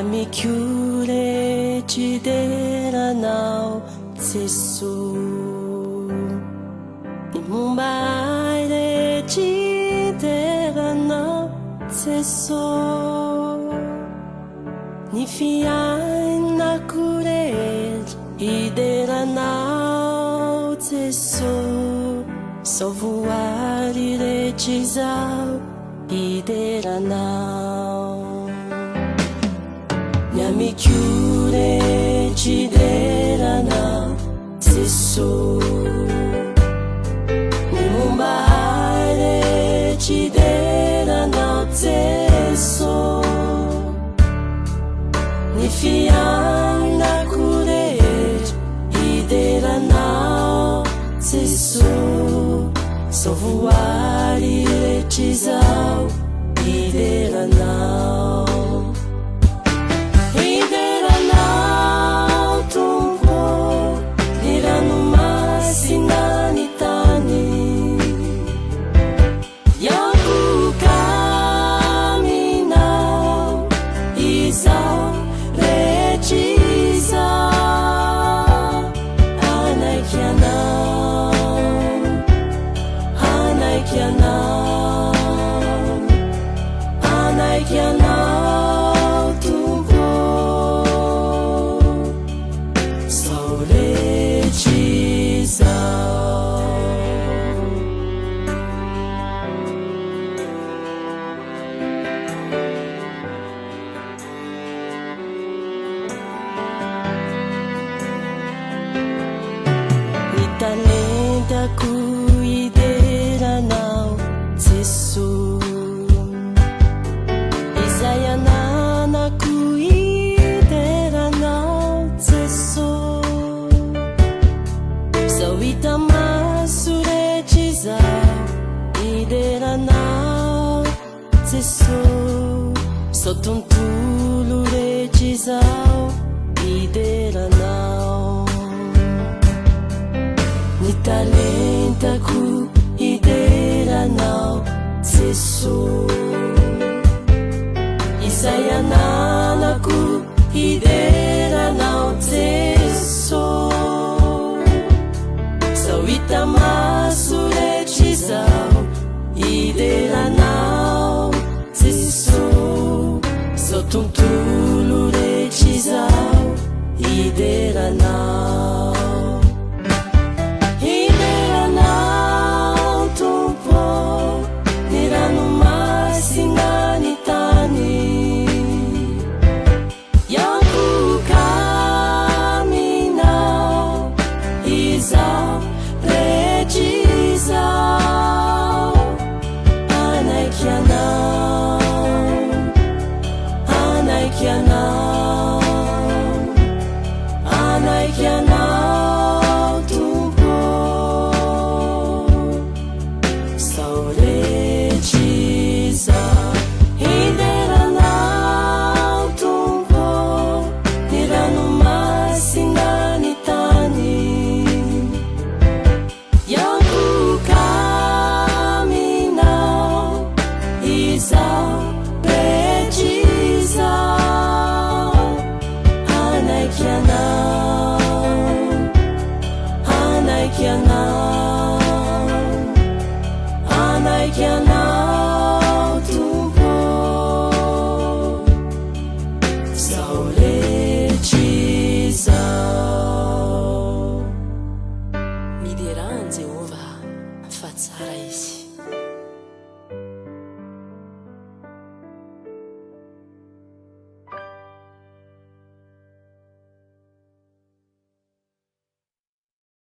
mi chiude ci deranno sesso ni mumbai ci deranno sesso ni fiai na cure i deranno sesso so vuari recisau i deranno mi chiude ci deranno sesso mi mumbai ci deranno sesso ni fiai na cure i deranno sesso so vuari recisau i deranno talenta cui deranno sesso Isaiana cui deranno sesso Sawita masure cisa i deranno sesso sotto un tulu recisa i deranno talenta ku ideranno sesso Isaiana ku ideranno sesso Sawita masure cisau ideranno sesso sotto un tulu recisau ideranno mi diranze ova fazzare